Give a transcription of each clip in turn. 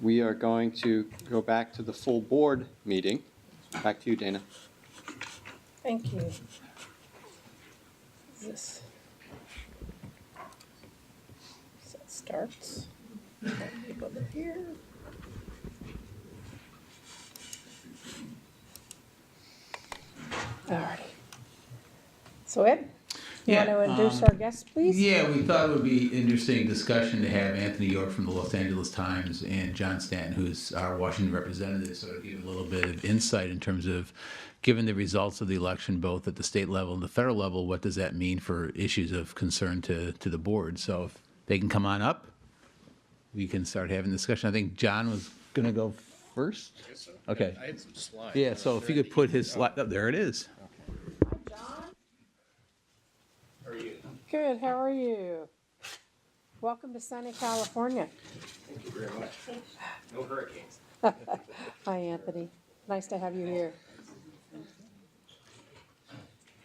We are going to go back to the full board meeting. Back to you, Dana. Thank you. This so it starts. People over here. Alrighty. So Ed, you want to introduce our guests, please? Yeah, we thought it would be interesting discussion to have Anthony York from the Los Angeles Times and John Stanton, who's our Washington representative, sort of give a little bit of insight in terms of, given the results of the election, both at the state level and the federal level, what does that mean for issues of concern to the board? So if they can come on up, we can start having discussion. I think John was going to go first. Yes, sir. Okay. I had some slides. Yeah, so if you could put his slide up, there it is. How are you? Good. How are you? Welcome to sunny California. Thank you very much. No hurricanes. Hi, Anthony. Nice to have you here.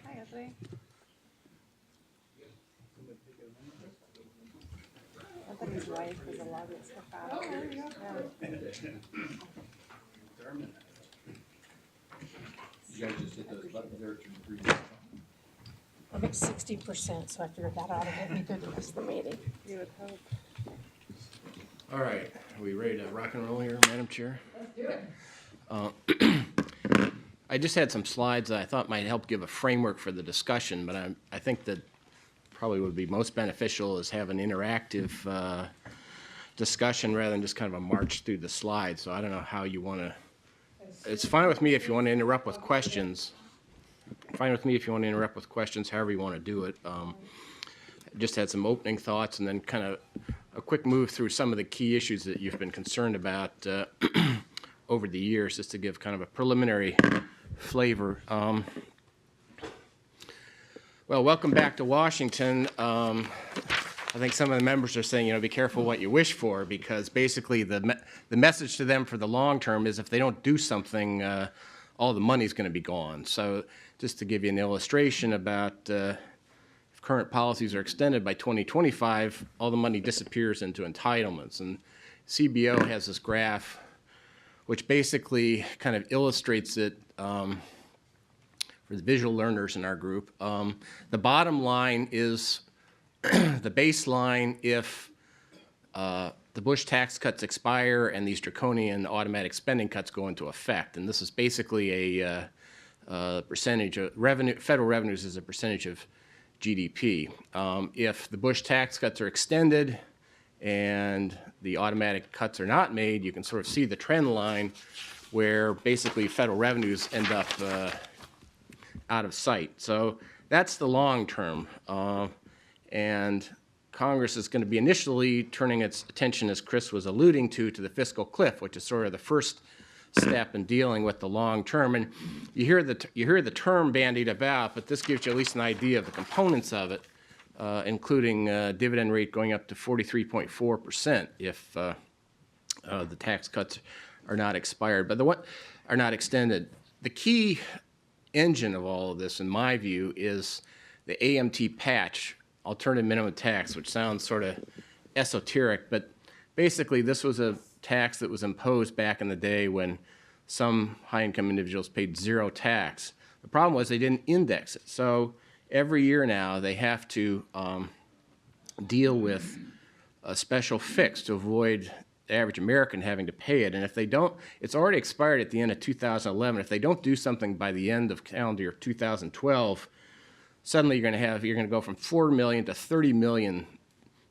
Hi, Anthony. Anthony's wife is a lot of stuff out. Oh, there you go. You guys just hit those buttons there to read. I'm at 60%, so I figured that ought to get me through the rest of the meeting. You would hope. All right, are we ready to rock and roll here, Madam Chair? Let's do it. I just had some slides that I thought might help give a framework for the discussion, but I think that probably would be most beneficial is have an interactive discussion rather than just kind of a march through the slides. So I don't know how you want to. It's fine with me if you want to interrupt with questions. Fine with me if you want to interrupt with questions, however you want to do it. Just had some opening thoughts and then kind of a quick move through some of the key issues that you've been concerned about over the years, just to give kind of a preliminary flavor. Well, welcome back to Washington. I think some of the members are saying, be careful what you wish for, because basically the message to them for the long term is if they don't do something, all the money's going to be gone. So just to give you an illustration about if current policies are extended by 2025, all the money disappears into entitlements. And CBO has this graph which basically kind of illustrates it for the visual learners in our group. The bottom line is the baseline if the Bush tax cuts expire and these draconian automatic spending cuts go into effect. And this is basically a percentage of revenue, federal revenues as a percentage of GDP. If the Bush tax cuts are extended and the automatic cuts are not made, you can sort of see the trend line where basically federal revenues end up out of sight. So that's the long term. And Congress is going to be initially turning its attention, as Chris was alluding to the fiscal cliff, which is sort of the first step in dealing with the long term. And you hear the term bandied about, but this gives you at least an idea of the components of it, including dividend rate going up to 43.4% if the tax cuts are not expired, but are not extended. The key engine of all of this, in my view, is the AMT patch, alternative minimum tax, which sounds sort of esoteric, but basically this was a tax that was imposed back in the day when some high-income individuals paid zero tax. The problem was they didn't index it. So every year now they have to deal with a special fix to avoid the average American having to pay it. And if they don't, it's already expired at the end of 2011. If they don't do something by the end of calendar year 2012, suddenly you're going to go from 4 million to 30 million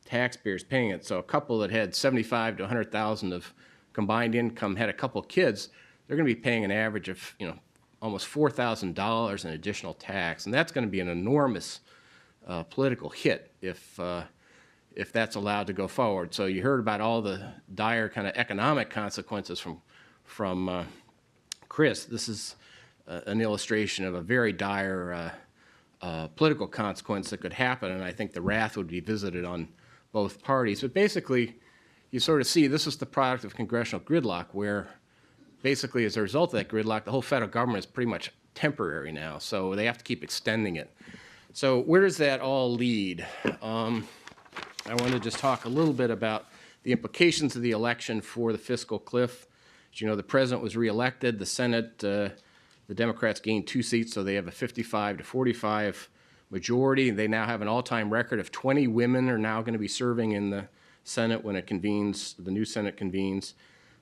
taxpayers paying it. So a couple that had 75 to 100,000 of combined income, had a couple kids, they're going to be paying an average of almost $4,000 in additional tax, and that's going to be an enormous political hit if that's allowed to go forward. So you heard about all the dire kind of economic consequences from Chris. This is an illustration of a very dire political consequence that could happen, and I think the wrath would be visited on both parties. But basically, you sort of see this is the product of congressional gridlock, where basically as a result of that gridlock, the whole federal government is pretty much temporary now, so they have to keep extending it. So where does that all lead? I want to just talk a little bit about the implications of the election for the fiscal cliff. As you know, the president was reelected. The Senate, the Democrats gained 2 seats, so they have a 55 to 45 majority. They now have an all-time record of 20 women are now going to be serving in the Senate when it convenes, the new Senate convenes.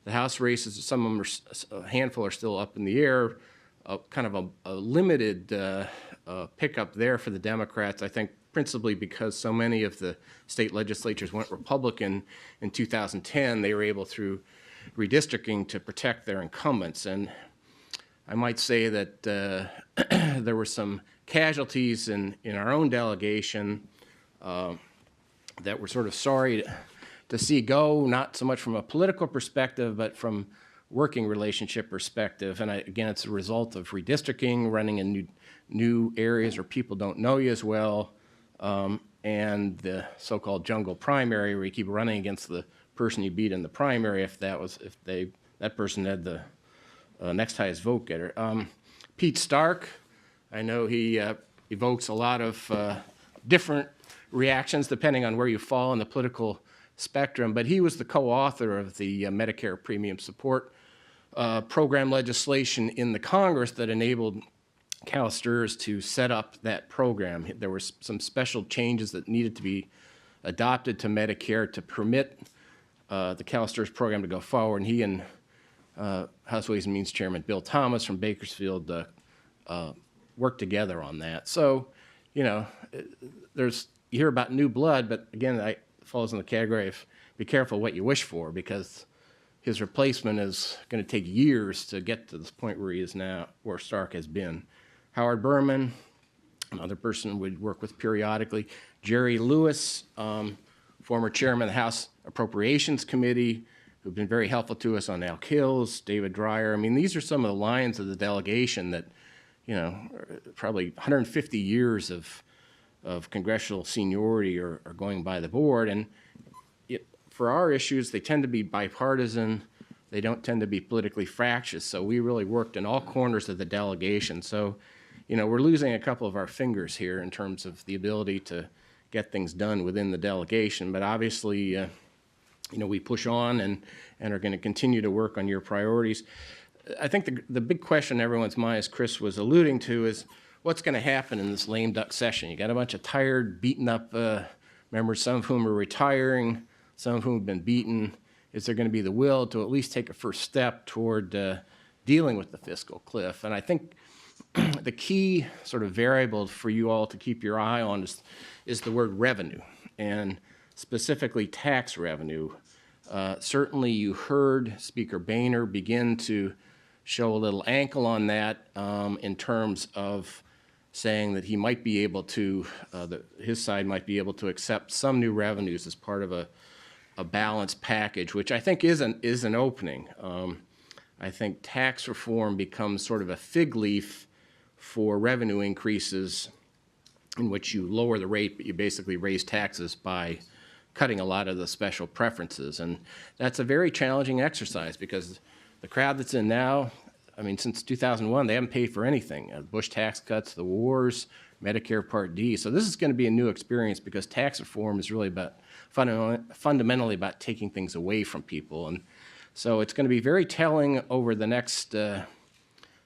The House races, some of them are, a handful are still up in the air. Kind of a limited pickup there for the Democrats, I think principally because so many of the state legislatures went Republican in 2010, they were able through redistricting to protect their incumbents. And I might say that there were some casualties in our own delegation that we're sort of sorry to see go, not so much from a political perspective, but from working relationship perspective. And again, it's a result of redistricting, running in new areas where people don't know you as well, and the so-called jungle primary, where you keep running against the person you beat in the primary if that person had the next highest vote getter. Pete Stark, I know he evokes a lot of different reactions depending on where you fall in the political spectrum, but he was the co-author of the Medicare Premium Support Program legislation in the Congress that enabled CalSTRS to set up that program. There were some special changes that needed to be adopted to Medicare to permit the CalSTRS program to go forward, and he and House Ways and Means Chairman Bill Thomas from Bakersfield worked together on that. So, you know, you hear about new blood, but again, it falls in the category of be careful what you wish for, because his replacement is going to take years to get to this point where he is now, where Stark has been. Howard Berman, another person we'd work with periodically. Jerry Lewis, former chairman of the House Appropriations Committee, who've been very helpful to us on Elk Hills. David Dreyer. I mean, these are some of the lions of the delegation that, you know, probably 150 years of congressional seniority are going by the board. And for our issues, they tend to be bipartisan. They don't tend to be politically fractious. So we really worked in all corners of the delegation. So, you know, we're losing a couple of our fingers here in terms of the ability to get things done within the delegation. But obviously, you know, we push on and are going to continue to work on your priorities. I think the big question in everyone's mind, as Chris was alluding to, is what's going to happen in this lame duck session? You got a bunch of tired, beaten up members, some of whom are retiring, some of whom have been beaten. Is there going to be the will to at least take a first step toward dealing with the fiscal cliff? And I think the key sort of variable for you all to keep your eye on is the word revenue, and specifically tax revenue. Certainly you heard Speaker Boehner begin to show a little ankle on that in terms of saying that he might be able to, his side might be able to accept some new revenues as part of a balanced package, which I think is an opening. I think tax reform becomes sort of a fig leaf for revenue increases in which you lower the rate, but you basically raise taxes by cutting a lot of the special preferences. And that's a very challenging exercise because the crowd that's in now, I mean, since 2001, they haven't paid for anything. Bush tax cuts, the wars, Medicare Part D. So this is going to be a new experience because tax reform is really about fundamentally about taking things away from people. And so it's going to be very telling over the next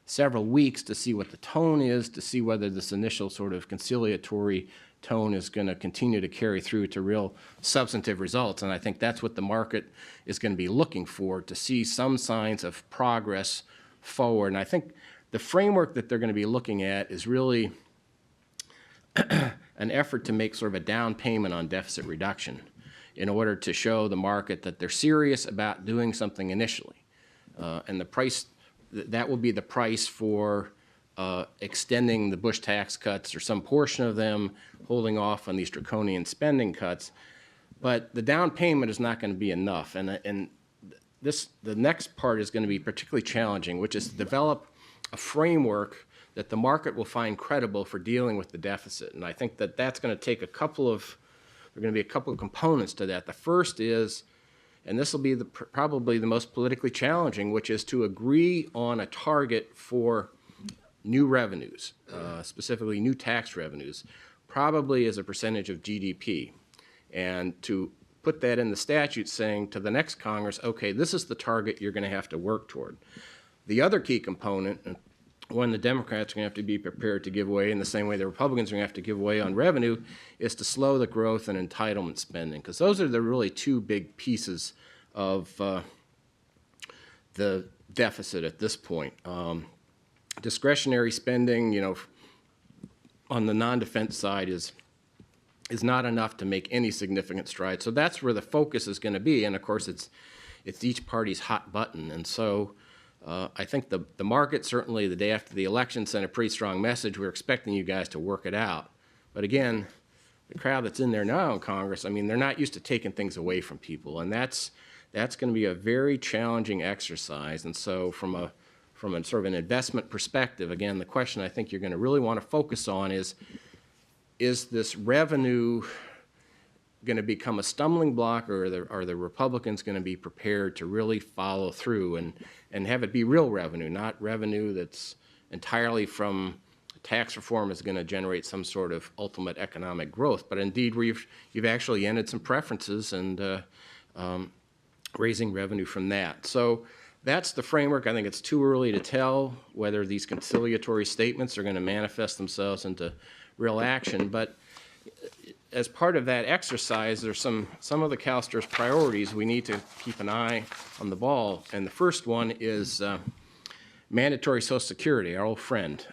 several weeks to see what the tone is, to see whether this initial sort of conciliatory tone is going to continue to carry through to real substantive results. And I think that's what the market is going to be looking for, to see some signs of progress forward. And I think the framework that they're going to be looking at is really an effort to make sort of a down payment on deficit reduction in order to show the market that they're serious about doing something initially. And the price, that will be the price for extending the Bush tax cuts or some portion of them, holding off on these draconian spending cuts. But the down payment is not going to be enough. And the next part is going to be particularly challenging, which is to develop a framework that the market will find credible for dealing with the deficit. And I think that that's going to take there are going to be a couple of components to that. The first is, and this will be probably the most politically challenging, which is to agree on a target for new revenues, specifically new tax revenues, probably as a percentage of GDP, and to put that in the statute saying to the next Congress, okay, this is the target you're going to have to work toward. The other key component, and one the Democrats are going to have to be prepared to give away in the same way the Republicans are going to have to give away on revenue, is to slow the growth and entitlement spending, because those are the really two big pieces of the deficit at this point. Discretionary spending, on the non-defense side is not enough to make any significant strides. So that's where the focus is going to be, and of course it's each party's hot button. And so I think the market, certainly the day after the election, sent a pretty strong message. We're expecting you guys to work it out. But again, the crowd that's in there now in Congress, I mean, they're not used to taking things away from people, and that's going to be a very challenging exercise. And so from a sort of an investment perspective, again, the question I think you're going to really want to focus on is this revenue going to become a stumbling block, or are the Republicans going to be prepared to really follow through and have it be real revenue, not revenue that's entirely from tax reform is going to generate some sort of ultimate economic growth, but indeed where you've actually ended some preferences and raising revenue from that. So that's the framework. I think it's too early to tell whether these conciliatory statements are going to manifest themselves into real action, but as part of that exercise, there's some of the CalSTRS priorities we need to keep an eye on the ball, and the first one is mandatory Social Security, our old friend.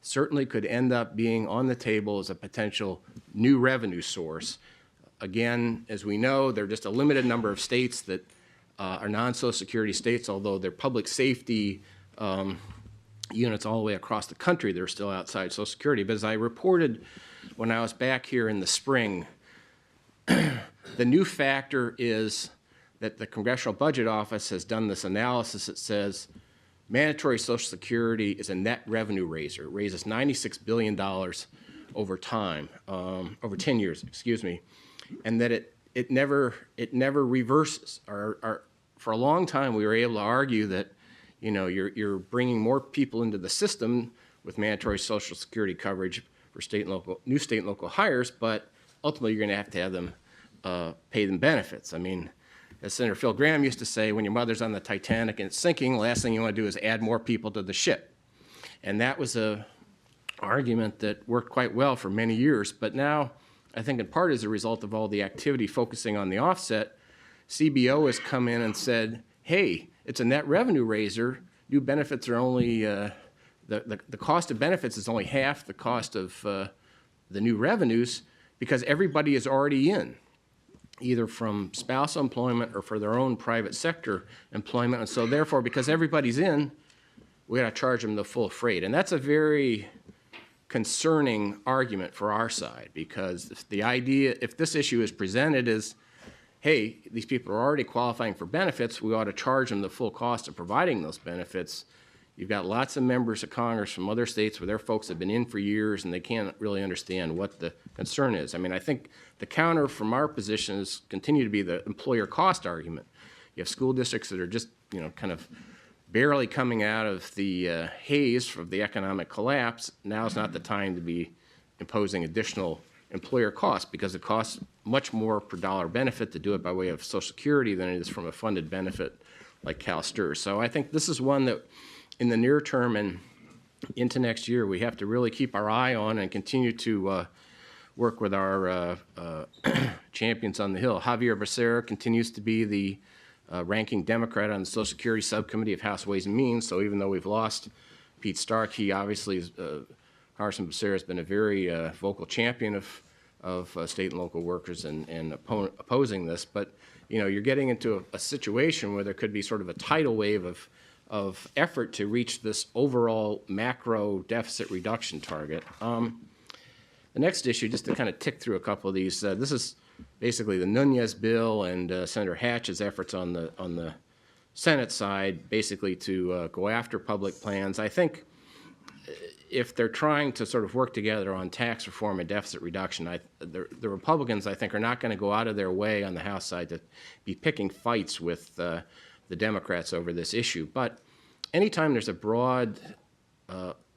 Certainly could end up being on the table as a potential new revenue source. Again, as we know, there are just a limited number of states that are non-Social Security states, although they're public safety units all the way across the country, they're still outside Social Security. But as I reported when I was back here in the spring, the new factor is that the Congressional Budget Office has done this analysis that says mandatory Social Security is a net revenue raiser. It raises $96 billion over time, over 10 years, excuse me, and that it never reverses. For a long time, we were able to argue that, you're bringing more people into the system with mandatory Social Security coverage for new state and local hires, but ultimately you're going to have them pay them benefits. I mean, as Senator Phil Gramm used to say, when your mother's on the Titanic and it's sinking, the last thing you want to do is add more people to the ship. And that was an argument that worked quite well for many years. But now, I think in part as a result of all the activity focusing on the offset, CBO has come in and said, hey, it's a net revenue raiser. New benefits are only, the cost of benefits is only half the cost of the new revenues because everybody is already in, either from spousal employment or for their own private sector employment. And so therefore, because everybody's in, we got to charge them the full freight. And that's a very concerning argument for our side, because if this issue is presented as, hey, these people are already qualifying for benefits, we ought to charge them the full cost of providing those benefits. You've got lots of members of Congress from other states where their folks have been in for years and they can't really understand what the concern is. I mean, I think the counter from our position is continue to be the employer cost argument. You have school districts that are just, kind of barely coming out of the haze of the economic collapse. Now is not the time to be imposing additional employer costs, because it costs much more per dollar benefit to do it by way of Social Security than it is from a funded benefit like CalSTRS. So I think this is one that in the near term and into next year, we have to really keep our eye on and continue to work with our champions on the Hill. Javier Becerra continues to be the ranking Democrat on the Social Security Subcommittee of House Ways and Means. So even though we've lost Pete Stark, he obviously is, Congressman Becerra has been a very vocal champion of state and local workers and opposing this. But you're getting into a situation where there could be sort of a tidal wave of effort to reach this overall macro deficit reduction target. The next issue, just to kind of tick through a couple of these, this is basically the Nunez bill and Senator Hatch's efforts on the Senate side, basically to go after public plans. I think if they're trying to sort of work together on tax reform and deficit reduction, the Republicans, I think, are not going to go out of their way on the House side to be picking fights with the Democrats over this issue. But anytime there's a broad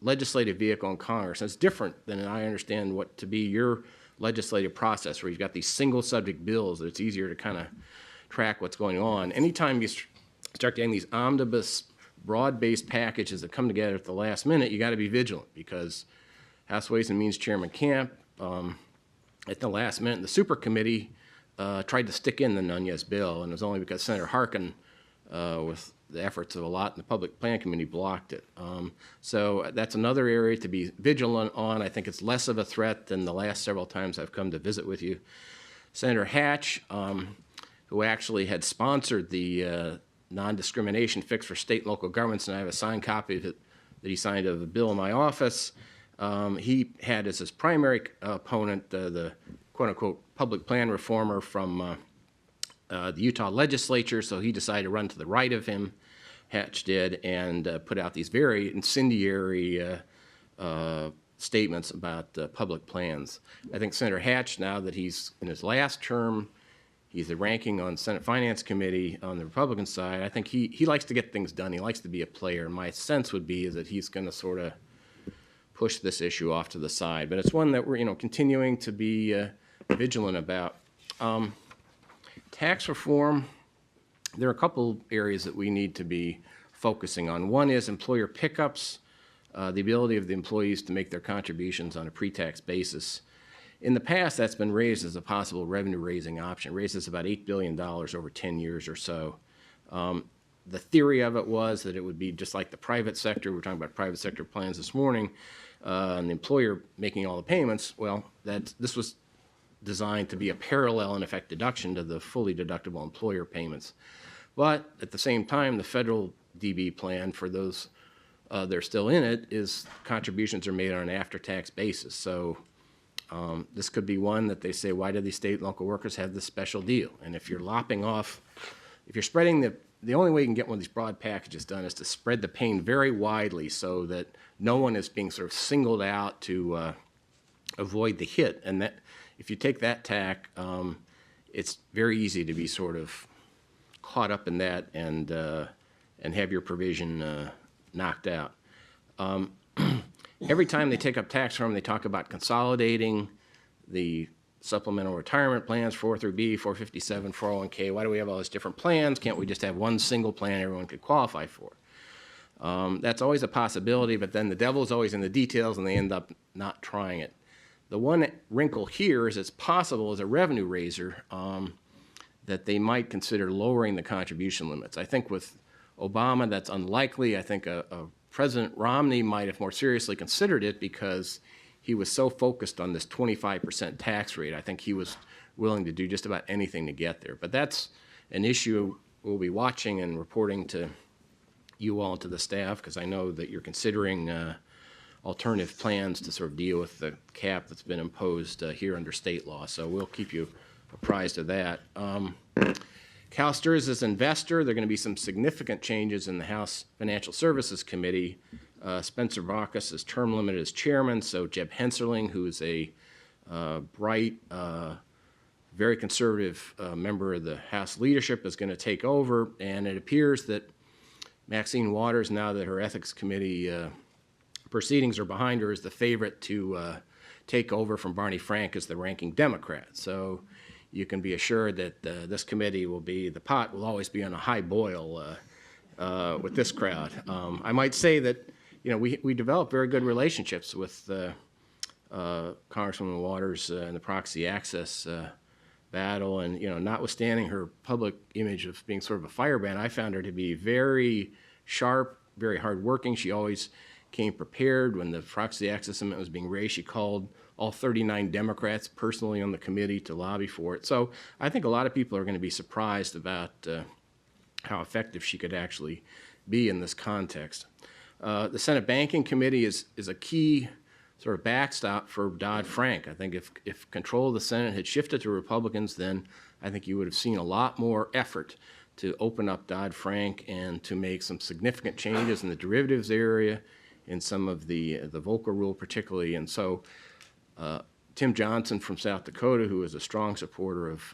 legislative vehicle in Congress, and it's different than I understand what to be your legislative process where you've got these single subject bills that it's easier to kind of track what's going on. Anytime you start getting these omnibus broad-based packages that come together at the last minute, you got to be vigilant, because House Ways and Means Chairman Camp, at the last minute, the super committee tried to stick in the Nunez bill, and it was only because Senator Harkin, with the efforts of a lot in the Public Plan Committee, blocked it. So that's another area to be vigilant on. I think it's less of a threat than the last several times I've come to visit with you. Senator Hatch, who actually had sponsored the non-discrimination fix for state and local governments, and I have a signed copy of it that he signed of a bill in my office. He had as his primary opponent the quote-unquote public plan reformer from the Utah legislature, so he decided to run to the right of him, Hatch did, and put out these very incendiary statements about public plans. I think Senator Hatch, now that he's in his last term, he's the ranking on Senate Finance Committee on the Republican side. I think he likes to get things done. He likes to be a player. My sense would be is that he's going to sort of push this issue off to the side. But it's one that we're continuing to be vigilant about. Tax reform, there are a couple areas that we need to be focusing on. One is employer pickups, the ability of the employees to make their contributions on a pre-tax basis. In the past, that's been raised as a possible revenue-raising option. It raises about $8 billion over 10 years or so. The theory of it was that it would be just like the private sector. We were talking about private sector plans this morning, and the employer making all the payments. Well, this was designed to be a parallel, in effect, deduction to the fully deductible employer payments. But at the same time, the federal DB plan, for those that are still in it, is contributions are made on an after-tax basis. So this could be one that they say, why do these state and local workers have this special deal? And if you're lopping off, if you're spreading the only way you can get one of these broad packages done is to spread the pain very widely so that no one is being sort of singled out to avoid the hit. And that if you take that tack, it's very easy to be sort of caught up in that and have your provision knocked out. Every time they take up tax reform, they talk about consolidating the supplemental retirement plans, 4 through B, 457, 401k. Why do we have all these different plans? Can't we just have one single plan everyone could qualify for? That's always a possibility, but then the devil's always in the details, and they end up not trying it. The one wrinkle here is it's possible as a revenue raiser that they might consider lowering the contribution limits. I think with Obama, that's unlikely. I think President Romney might have more seriously considered it because he was so focused on this 25% tax rate. I think he was willing to do just about anything to get there. But that's an issue we'll be watching and reporting to you all and to the staff, because I know that you're considering alternative plans to sort of deal with the cap that's been imposed here under state law. So we'll keep you apprised of that. CalSTRS is investor. There are going to be some significant changes in the House Financial Services Committee. Spencer Baucus is term limited as chairman, so Jeb Henserling, who is a bright, very conservative member of the House leadership, is going to take over, and it appears that Maxine Waters, now that her Ethics Committee proceedings are behind her, is the favorite to take over from Barney Frank as the ranking Democrat. So you can be assured that this committee will be, the pot will always be on a high boil with this crowd. I might say that, we developed very good relationships with Congresswoman Waters in the proxy access battle, and, notwithstanding her public image of being sort of a firebrand, I found her to be very sharp, very hardworking. She always came prepared. When the proxy access amendment was being raised, she called all 39 Democrats personally on the committee to lobby for it. So I think a lot of people are going to be surprised about how effective she could actually be in this context. The Senate Banking Committee is a key sort of backstop for Dodd-Frank. I think if control of the Senate had shifted to Republicans, then I think you would have seen a lot more effort to open up Dodd-Frank and to make some significant changes in the derivatives area, in some of the Volcker rule particularly. And so Tim Johnson from South Dakota, who is a strong supporter of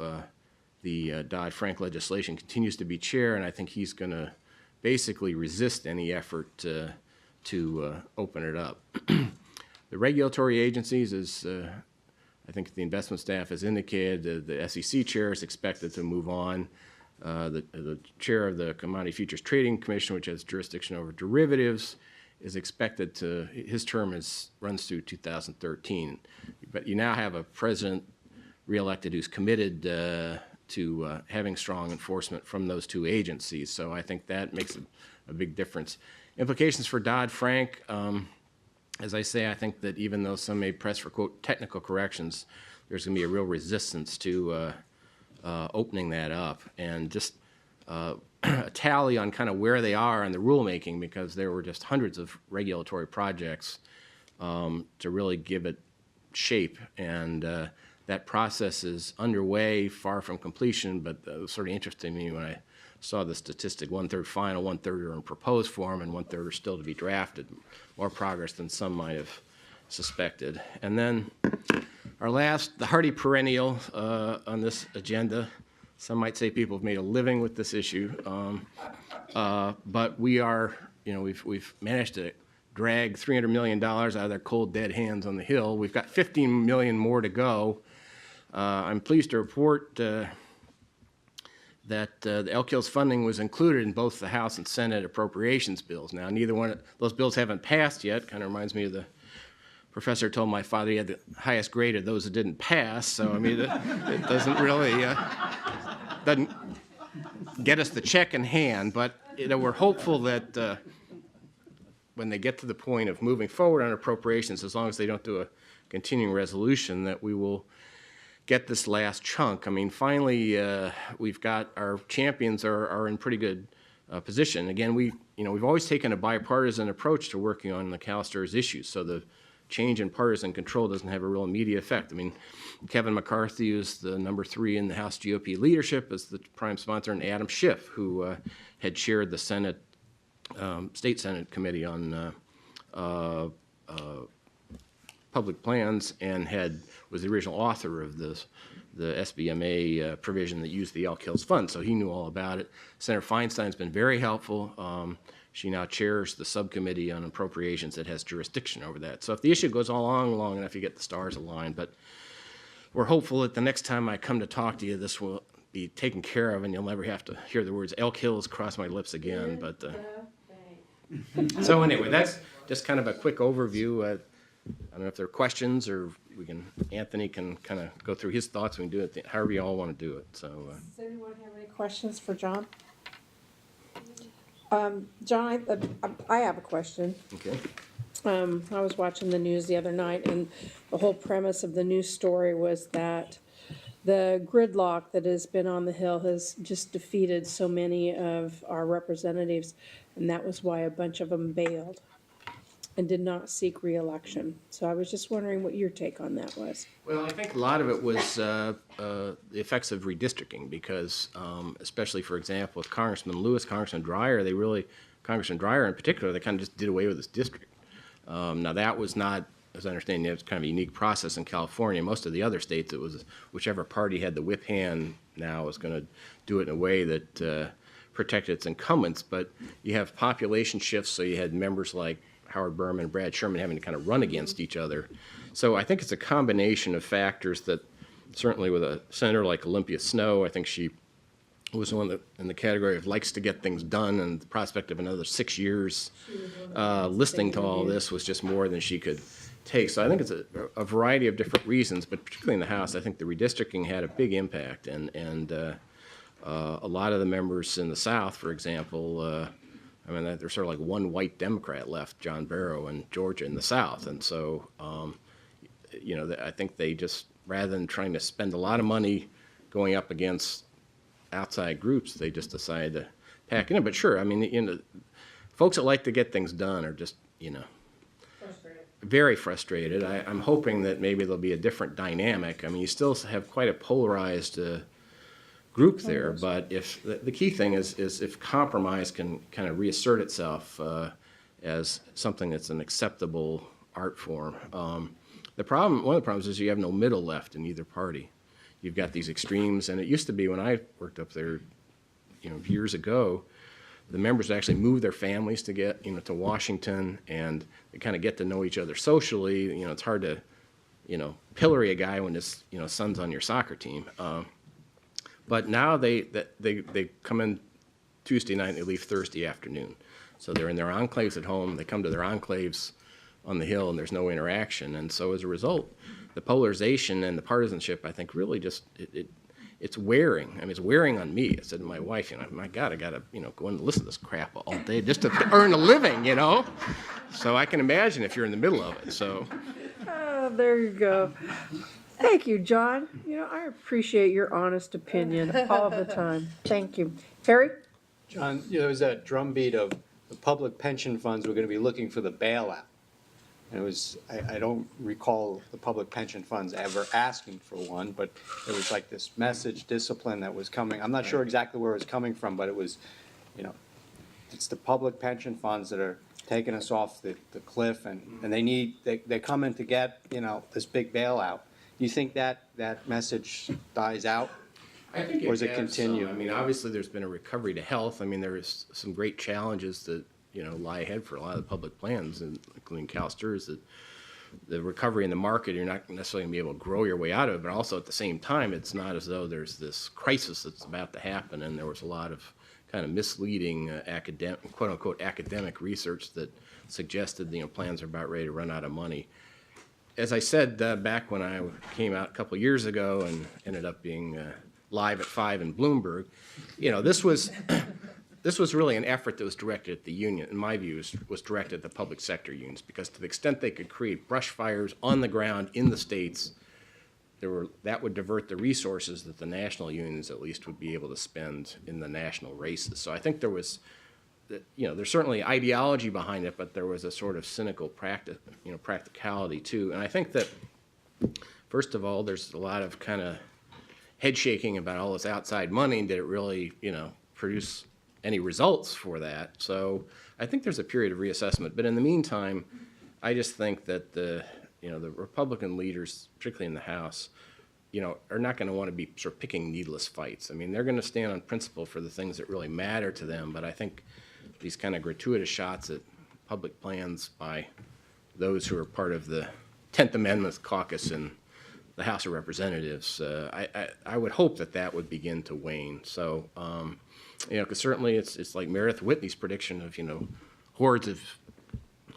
the Dodd-Frank legislation, continues to be chair, and I think he's going to basically resist any effort to open it up. The regulatory agencies, as I think the investment staff has indicated the SEC chair is expected to move on. The chair of the Commodity Futures Trading Commission, which has jurisdiction over derivatives, is expected to, his term runs through 2013. But you now have a president reelected who's committed to having strong enforcement from those two agencies. So I think that makes a big difference. Implications for Dodd-Frank, as I say, I think that even though some may press for, quote, technical corrections, there's going to be a real resistance to opening that up. And just a tally on kind of where they are in the rulemaking, because there were just hundreds of regulatory projects to really give it shape. And that process is underway, far from completion, but it was sort of interesting to me when I saw the statistic, 1/3 final, 1/3 are in proposed form, and 1/3 are still to be drafted. More progress than some might have suspected. And then our last, the hardy perennial on this agenda. Some might say people have made a living with this issue, but we are, we've managed to drag $300 million out of their cold, dead hands on the Hill. We've got 15 million more to go. I'm pleased to report that the Elk Hills funding was included in both the House and Senate appropriations bills. Now, neither one of those bills haven't passed yet. Kind of reminds me of the professor told my father he had the highest grade of those that didn't pass. So, I mean, it doesn't really doesn't get us the check in hand. But we're hopeful that when they get to the point of moving forward on appropriations, as long as they don't do a continuing resolution, that we will get this last chunk. I mean, finally, we've got our champions are in pretty good position. Again, we've always taken a bipartisan approach to working on the CalSTRS issues, so the change in partisan control doesn't have a real immediate effect. I mean, Kevin McCarthy is the number 3 in the House GOP leadership as the prime sponsor, and Adam Schiff, who had chaired the Senate, State Senate Committee on Public Plans and was the original author of the SBMA provision that used the Elk Hills Fund, so he knew all about it. Senator Feinstein's been very helpful. She now chairs the subcommittee on appropriations that has jurisdiction over that. So if the issue goes along long enough, you get the stars aligned. But we're hopeful that the next time I come to talk to you, this will be taken care of, and you'll never have to hear the words Elk Hills cross my lips again. But so anyway, that's just kind of a quick overview. I don't know if there are questions, or Anthony can kind of go through his thoughts. We can do it however you all want to do it. So. Does anyone have any questions for John? John, I have a question. Okay. I was watching the news the other night, and the whole premise of the news story was that the gridlock that has been on the Hill has just defeated so many of our representatives, and that was why a bunch of them bailed and did not seek re-election. So I was just wondering what your take on that was. Well, I think a lot of it was the effects of redistricting, because especially, for example, with Congressman Lewis, Congressman Dreyer, Congressman Dreyer in particular, they kind of just did away with this district. Now, that was not, as I understand it, was kind of a unique process in California. Most of the other states, it was whichever party had the whip hand now was going to do it in a way that protected its incumbents. But you have population shifts, so you had members like Howard Berman and Brad Sherman having to kind of run against each other. So I think it's a combination of factors that certainly with a senator like Olympia Snowe, I think she was one that in the category of likes to get things done, and the prospect of another 6 years listening to all this was just more than she could take. So I think it's a variety of different reasons, but particularly in the House, I think the redistricting had a big impact, and a lot of the members in the South, for example, I mean, there's sort of like one white Democrat left, John Barrow in Georgia in the South. And so, I think they just, rather than trying to spend a lot of money going up against outside groups, they just decided to pack it in. But sure, I mean, folks that like to get things done are just, very frustrated. I'm hoping that maybe there'll be a different dynamic. I mean, you still have quite a polarized group there, but if the key thing is if compromise can kind of reassert itself as something that's an acceptable art form. One of the problems is you have no middle left in either party. You've got these extremes, and it used to be when I worked up there, years ago, the members actually moved their families to get to Washington, and they kind of get to know each other socially. It's hard to pillory a guy when his, son's on your soccer team. But now they come in Tuesday night and they leave Thursday afternoon. So they're in their enclaves at home. They come to their enclaves on the Hill, and there's no interaction. And so as a result, the polarization and the partisanship, I think, really just it's wearing. I mean, it's wearing on me. I said to my wife, my God, I got to go in and listen to this crap all day just to earn a living, So I can imagine if you're in the middle of it. So. Oh, there you go. Thank you, John. I appreciate your honest opinion all the time. Thank you. Harry? John, there was that drumbeat of the public pension funds were going to be looking for the bailout. And it was, I don't recall the public pension funds ever asking for one, but it was like this message discipline that was coming. I'm not sure exactly where it was coming from, but it was, it's the public pension funds that are taking us off the cliff, and they come in to get, this big bailout. Do you think that message dies out? I think or does it continue? I mean, obviously, there's been a recovery to health. I mean, there is some great challenges that lie ahead for a lot of the public plans, including CalSTRS. That the recovery in the market, you're not necessarily going to be able to grow your way out of it. But also at the same time, it's not as though there's this crisis that's about to happen. And there was a lot of kind of misleading academic, quote unquote, academic research that suggested plans are about ready to run out of money. As I said back when I came out a couple of years ago and ended up being live at 5 in Bloomberg, this was really an effort that was directed at the union. In my view, was directed at the public sector unions, because to the extent they could create brush fires on the ground in the states, that would divert the resources that the national unions at least would be able to spend in the national races. So I think there was, there's certainly ideology behind it, but there was a sort of cynical practicality too. And I think that, first of all, there's a lot of kind of head shaking about all this outside money. Did it really, produce any results for that? So I think there's a period of reassessment. But in the meantime, I just think that the Republican leaders, particularly in the House, are not going to want to be sort of picking needless fights. I mean, they're going to stand on principle for the things that really matter to them. But I think these kind of gratuitous shots at public plans by those who are part of the 10th Amendment caucus in the House of Representatives, I would hope that would begin to wane. So, because certainly it's like Meredith Whitney's prediction of, hordes of,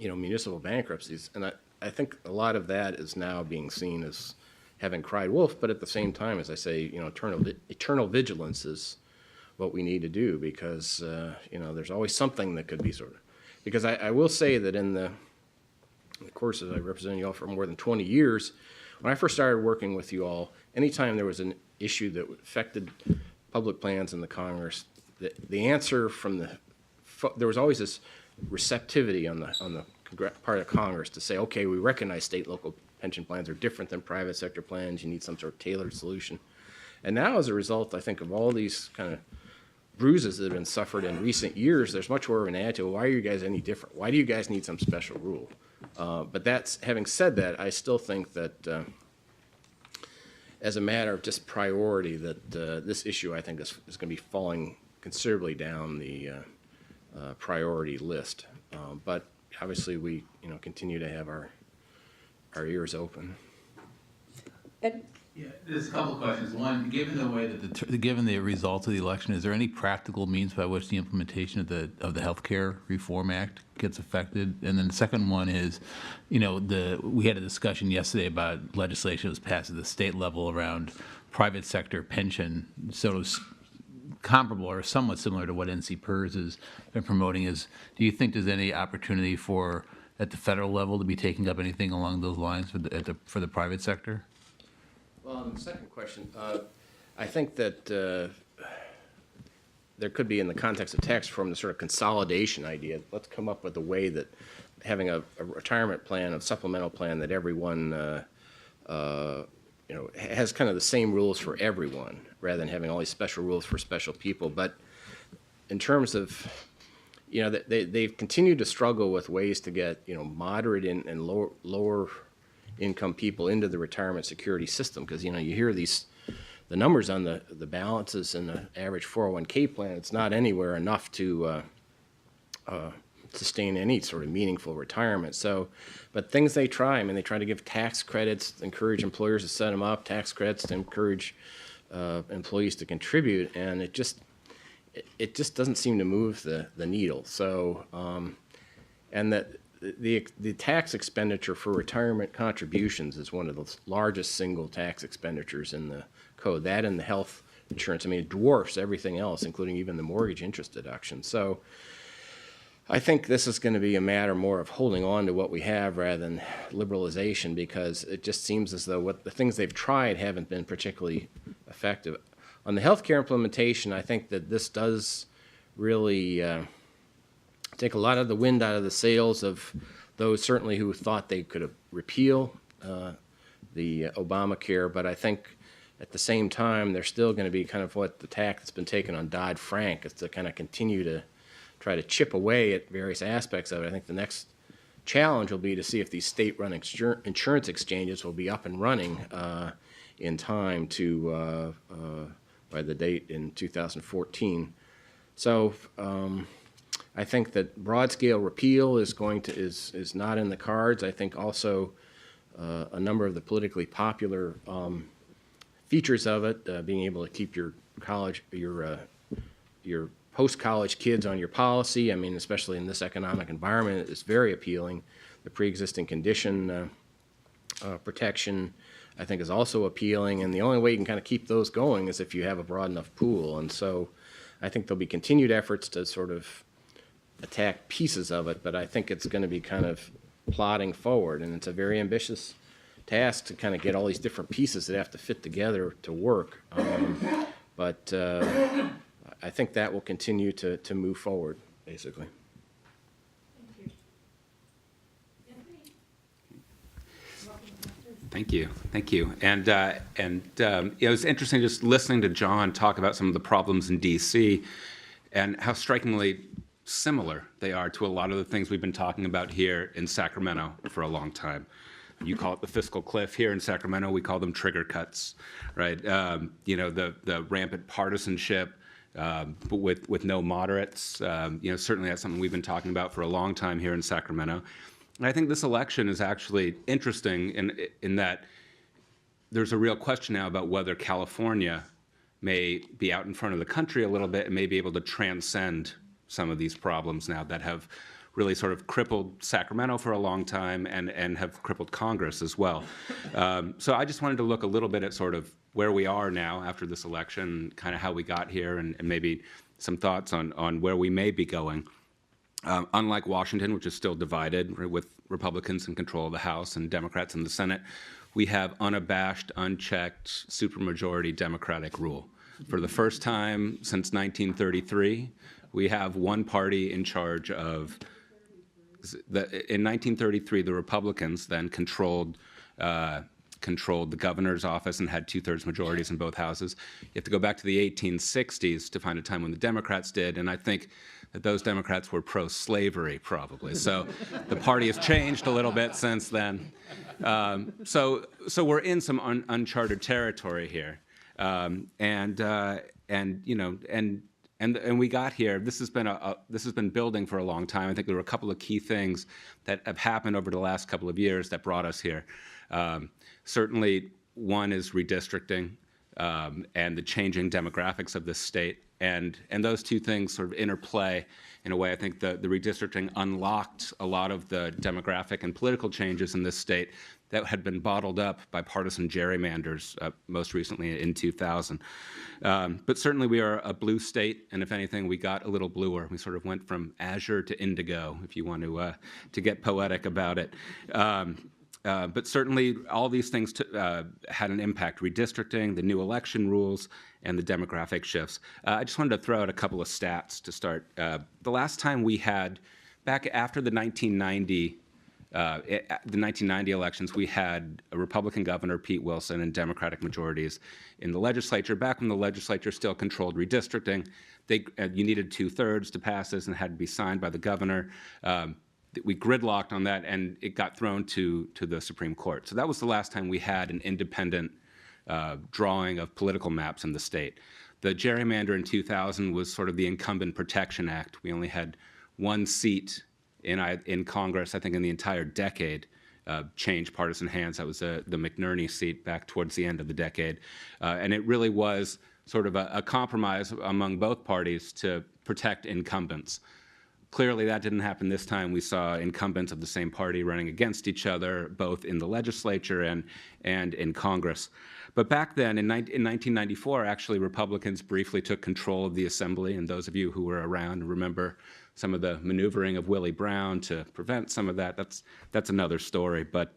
municipal bankruptcies. And I think a lot of that is now being seen as having cried wolf, but at the same time, as I say, eternal vigilance is what we need to do, because, there's always something that could be because I will say that in the course of I represented you all for more than 20 years, when I first started working with you all, anytime there was an issue that affected public plans in the Congress, the answer from there was always this receptivity on the part of Congress to say, okay, we recognize state and local pension plans are different than private sector plans. You need some sort of tailored solution. And now, as a result, I think of all these kind of bruises that have been suffered in recent years, there's much more of an attitude, why are you guys any different? Why do you guys need some special rule? But having said that, I still think that as a matter of just priority, that this issue, I think, is going to be falling considerably down the priority list. But obviously, we continue to have our ears open. Ed? Yeah, there's a couple of questions. One, given the way that given the results of the election, is there any practical means by which the implementation of the Healthcare Reform Act gets affected? And then the second one is, we had a discussion yesterday about legislation that was passed at the state level around private sector pension. So it's comparable or somewhat similar to what NC PERS has been promoting. Do you think there's any opportunity at the federal level to be taking up anything along those lines for the private sector? Well, on the second question, I think that there could be, in the context of tax reform, the sort of consolidation idea. Let's come up with a way that having a retirement plan, a supplemental plan that everyone, has kind of the same rules for everyone, rather than having all these special rules for special people. But in terms of, they've continued to struggle with ways to get, moderate and lower income people into the retirement security system, because you hear the numbers on the balances in the average 401k plan. It's not anywhere enough to sustain any sort of meaningful retirement. So, but things they try, I mean, they try to give tax credits, encourage employers to set them up, tax credits to encourage employees to contribute, and it just doesn't seem to move the needle. So, and that the tax expenditure for retirement contributions is one of the largest single tax expenditures in the code. That and the health insurance, I mean, it dwarfs everything else, including even the mortgage interest deduction. So I think this is going to be a matter more of holding on to what we have rather than liberalization, because it just seems as though the things they've tried haven't been particularly effective. On the healthcare implementation, I think that this does really take a lot of the wind out of the sails of those certainly who thought they could repeal the Obamacare, but I think at the same time, there's still going to be kind of what the tack that's been taken on Dodd-Frank is to kind of continue to try to chip away at various aspects of it. I think the next challenge will be to see if these state-run insurance exchanges will be up and running in time to by the date in 2014. So I think that broad-scale repeal is is not in the cards. I think also a number of the politically popular features of it, being able to keep your post-college kids on your policy, I mean, especially in this economic environment, is very appealing. The pre-existing condition protection, I think, is also appealing, and the only way you can kind of keep those going is if you have a broad enough pool. And so I think there'll be continued efforts to sort of attack pieces of it, but I think it's going to be kind of plodding forward, and it's a very ambitious task to kind of get all these different pieces that have to fit together to work. But I think that will continue to move forward, basically. Thank you. And it was interesting just listening to John talk about some of the problems in D.C. and how strikingly similar they are to a lot of the things we've been talking about here in Sacramento for a long time. You call it the fiscal cliff. Here in Sacramento, we call them trigger cuts, right? The rampant partisanship, but with no moderates. Certainly that's something we've been talking about for a long time here in Sacramento. And I think this election is actually interesting in that there's a real question now about whether California may be out in front of the country a little bit and may be able to transcend some of these problems now that have really sort of crippled Sacramento for a long time and have crippled Congress as well. So I just wanted to look a little bit at sort of where we are now after this election, kind of how we got here, and maybe some thoughts on where we may be going. Unlike Washington, which is still divided with Republicans in control of the House and Democrats in the Senate, we have unabashed, unchecked, supermajority Democratic rule. For the first time since 1933, we have one party in charge of. In 1933, the Republicans then controlled the governor's office and had two-thirds majorities in both houses. You have to go back to the 1860s to find a time when the Democrats did, and I think that those Democrats were pro-slavery, probably. So the party has changed a little bit since then. So we're in some uncharted territory here, and we got here. This has been building for a long time. I think there were a couple of key things that have happened over the last couple of years that brought us here. Certainly, one is redistricting and the changing demographics of this state, and those two things sort of interplay in a way. I think the redistricting unlocked a lot of the demographic and political changes in this state that had been bottled up by partisan gerrymanders, most recently in 2000. But certainly we are a blue state, and if anything, we got a little bluer. We sort of went from azure to indigo, if you want to get poetic about it. But certainly all these things had an impact: redistricting, the new election rules, and the demographic shifts. I just wanted to throw out a couple of stats to start. The last time we had, back after the 1990 elections, we had a Republican governor, Pete Wilson, and Democratic majorities in the legislature. Back when the legislature still controlled redistricting, you needed two-thirds to pass this and it had to be signed by the governor. We gridlocked on that, and it got thrown to the Supreme Court. So that was the last time we had an independent drawing of political maps in the state. The gerrymander in 2000 was sort of the Incumbent Protection Act. We only had one seat in Congress, I think in the entire decade, changed partisan hands. That was the McNerney seat back towards the end of the decade. And it really was sort of a compromise among both parties to protect incumbents. Clearly, that didn't happen this time. We saw incumbents of the same party running against each other, both in the legislature and in Congress. But back then, in 1994, actually, Republicans briefly took control of the assembly. And those of you who were around remember some of the maneuvering of Willie Brown to prevent some of that. That's another story. But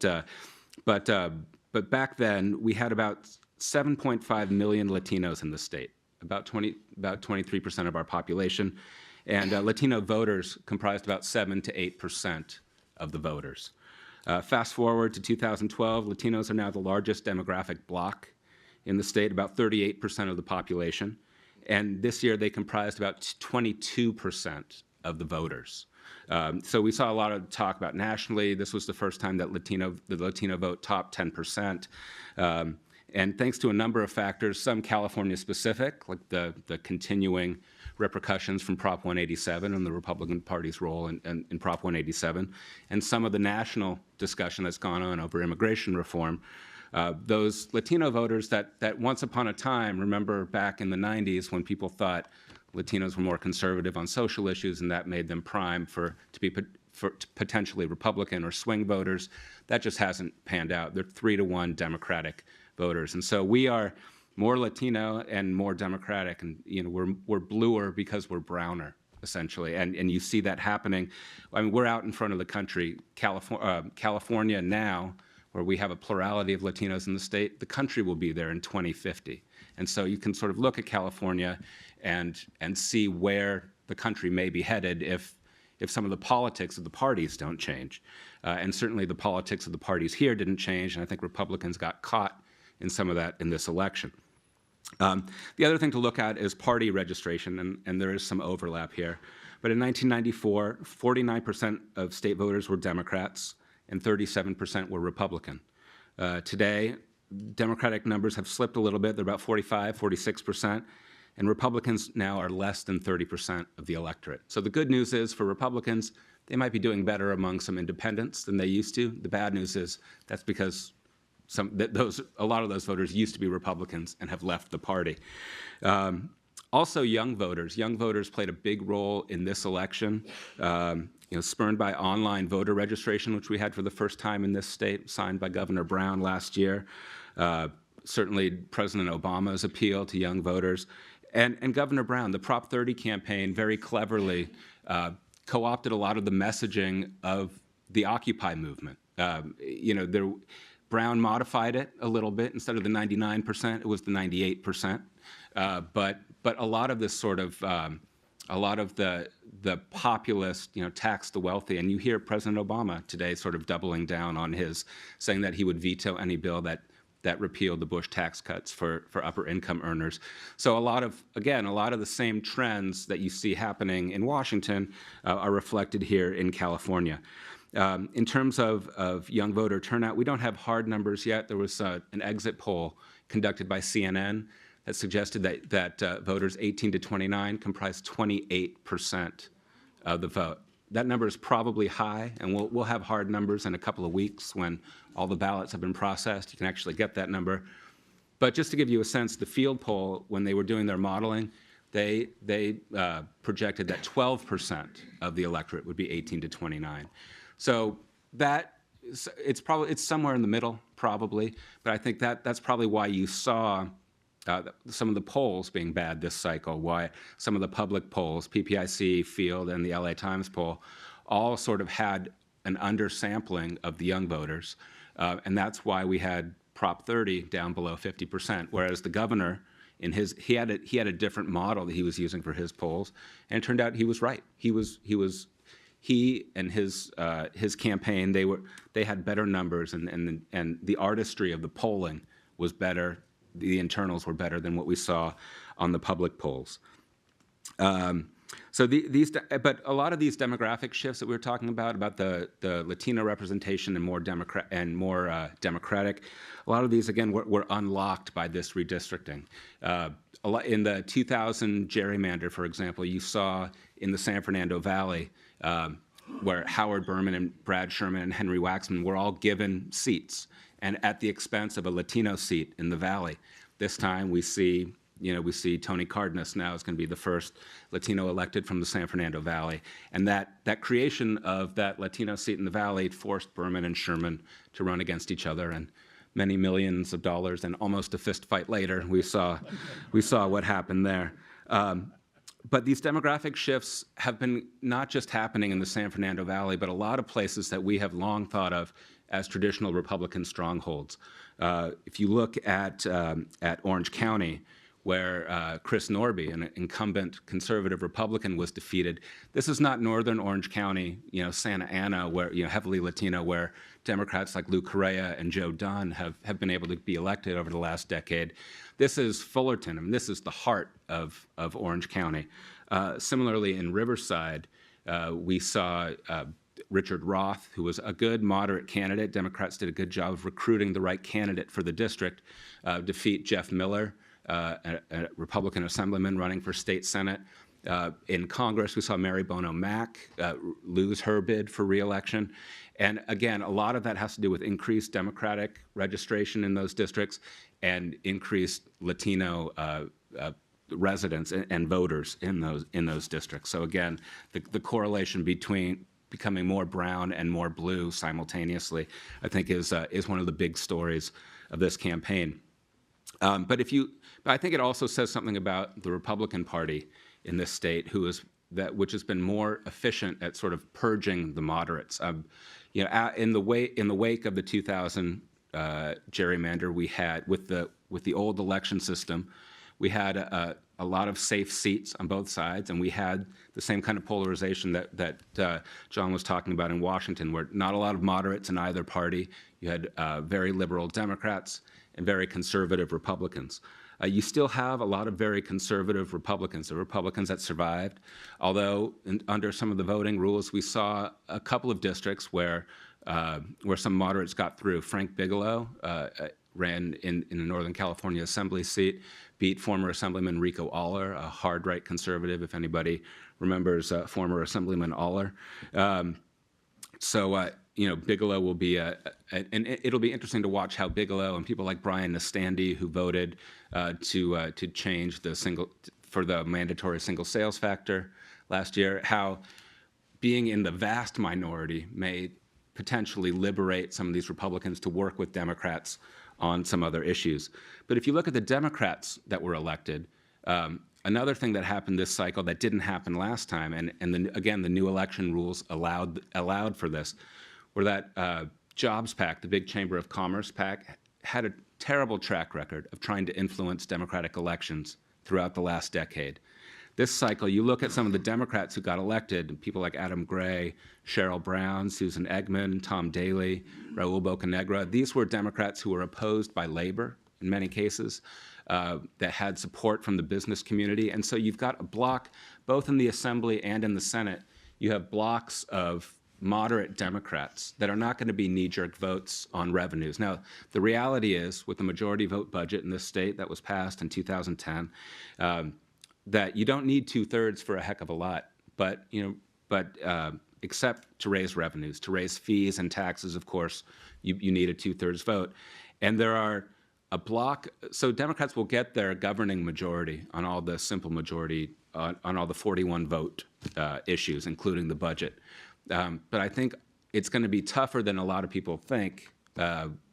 back then, we had about 7.5 million Latinos in the state, about 23% of our population. And Latino voters comprised about 7 to 8% of the voters. Fast forward to 2012, Latinos are now the largest demographic bloc in the state, about 38% of the population. And this year they comprised about 22% of the voters. So we saw a lot of talk about nationally. This was the first time that the Latino vote topped 10%. And thanks to a number of factors, some California specific, like the continuing repercussions from Prop 187 and the Republican Party's role in Prop 187, and some of the national discussion that's gone on over immigration reform. Those Latino voters that once upon a time, remember back in the 90s when people thought Latinos were more conservative on social issues and that made them prime to be potentially Republican or swing voters, that just hasn't panned out. They're 3-to-1 Democratic voters. And so we are more Latino and more Democratic, and we're bluer because we're browner, essentially. And you see that happening. I mean, we're out in front of the country. California now, where we have a plurality of Latinos in the state, the country will be there in 2050. And so you can sort of look at California and see where the country may be headed if some of the politics of the parties don't change. And certainly the politics of the parties here didn't change, and I think Republicans got caught in some of that in this election. The other thing to look at is party registration, and there is some overlap here. But in 1994, 49% of state voters were Democrats and 37% were Republican. Today, Democratic numbers have slipped a little bit. They're about 45, 46%, and Republicans now are less than 30% of the electorate. So the good news is for Republicans, they might be doing better among some independents than they used to. The bad news is that's because a lot of those voters used to be Republicans and have left the party. Also, young voters played a big role in this election, spurred by online voter registration, which we had for the first time in this state, signed by Governor Brown last year. Certainly, President Obama's appeal to young voters. And Governor Brown, the Prop 30 campaign, very cleverly co-opted a lot of the messaging of the Occupy movement. Brown modified it a little bit. Instead of the 99%, it was the 98%. But a lot of this sort of, a lot of the populist, tax the wealthy, and you hear President Obama today sort of doubling down on saying that he would veto any bill that repealed the Bush tax cuts for upper income earners. So a lot of the same trends that you see happening in Washington are reflected here in California. In terms of young voter turnout, we don't have hard numbers yet. There was an exit poll conducted by CNN that suggested that voters 18 to 29 comprise 28% of the vote. That number is probably high, and we'll have hard numbers in a couple of weeks when all the ballots have been processed. You can actually get that number. But just to give you a sense, the field poll, when they were doing their modeling, they projected that 12% of the electorate would be 18 to 29. So it's somewhere in the middle, probably. But I think that's probably why you saw some of the polls being bad this cycle, why some of the public polls, PPIC, Field, and the LA Times poll, all sort of had an undersampling of the young voters. And that's why we had Prop 30 down below 50%, whereas the governor, he had a different model that he was using for his polls, and it turned out he was right. He and his campaign, they had better numbers, and the artistry of the polling was better. The internals were better than what we saw on the public polls. But a lot of these demographic shifts that we were talking about the Latino representation and more democratic, a lot of these again were unlocked by this redistricting. In the 2000 gerrymander, for example, you saw in the San Fernando Valley where Howard Berman and Brad Sherman and Henry Waxman were all given seats, and at the expense of a Latino seat in the Valley. This time we see Tony Cardenas now is going to be the first Latino elected from the San Fernando Valley. And that creation of that Latino seat in the Valley forced Berman and Sherman to run against each other, and many millions of dollars and almost a fist fight later, we saw what happened there. But these demographic shifts have been not just happening in the San Fernando Valley, but a lot of places that we have long thought of as traditional Republican strongholds. If you look at Orange County, where Chris Norby, an incumbent conservative Republican, was defeated. This is not northern Orange County, Santa Ana, where heavily Latino, where Democrats like Lou Correa and Joe Dunn have been able to be elected over the last decade. This is Fullerton. I mean, this is the heart of Orange County. Similarly, in Riverside, we saw Richard Roth, who was a good moderate candidate. Democrats did a good job of recruiting the right candidate for the district, defeat Jeff Miller, a Republican assemblyman running for state senate. In Congress, we saw Mary Bono Mack lose her bid for re-election. And again, a lot of that has to do with increased Democratic registration in those districts and increased Latino residents and voters in those districts. So again, the correlation between becoming more brown and more blue simultaneously, I think, is one of the big stories of this campaign. But I think it also says something about the Republican Party in this state, which has been more efficient at sort of purging the moderates. In the wake of the 2000 gerrymander, we had with the old election system, we had a lot of safe seats on both sides, and we had the same kind of polarization that John was talking about in Washington, where not a lot of moderates in either party. You had very liberal Democrats and very conservative Republicans. You still have a lot of very conservative Republicans, the Republicans that survived, although under some of the voting rules, we saw a couple of districts where some moderates got through. Frank Bigelow ran in a Northern California Assembly seat, beat former Assemblyman Rico Aller, a hard-right conservative, if anybody remembers former Assemblyman Aller. Bigelow will be and it'll be interesting to watch how Bigelow and people like Brian Nastandi, who voted to change for the mandatory single sales factor last year, how being in the vast minority may potentially liberate some of these Republicans to work with Democrats on some other issues. But if you look at the Democrats that were elected, another thing that happened this cycle that didn't happen last time, and again, the new election rules allowed for this, were that Jobs PAC, the big Chamber of Commerce PAC, had a terrible track record of trying to influence Democratic elections throughout the last decade. This cycle, you look at some of the Democrats who got elected, people like Adam Gray, Cheryl Brown, Susan Eggman, Tom Daley, Raul Bocanegra. These were Democrats who were opposed by labor in many cases, that had support from the business community. And so you've got a block, both in the Assembly and in the Senate, you have blocks of moderate Democrats that are not going to be knee-jerk votes on revenues. Now, the reality is, with the majority vote budget in this state that was passed in 2010, that you don't need 2/3 for a heck of a lot, except to raise revenues, to raise fees and taxes, of course, you need a 2/3 vote. And there are a block, so Democrats will get their governing majority on all the simple majority, on all the 41 vote issues, including the budget. But I think it's going to be tougher than a lot of people think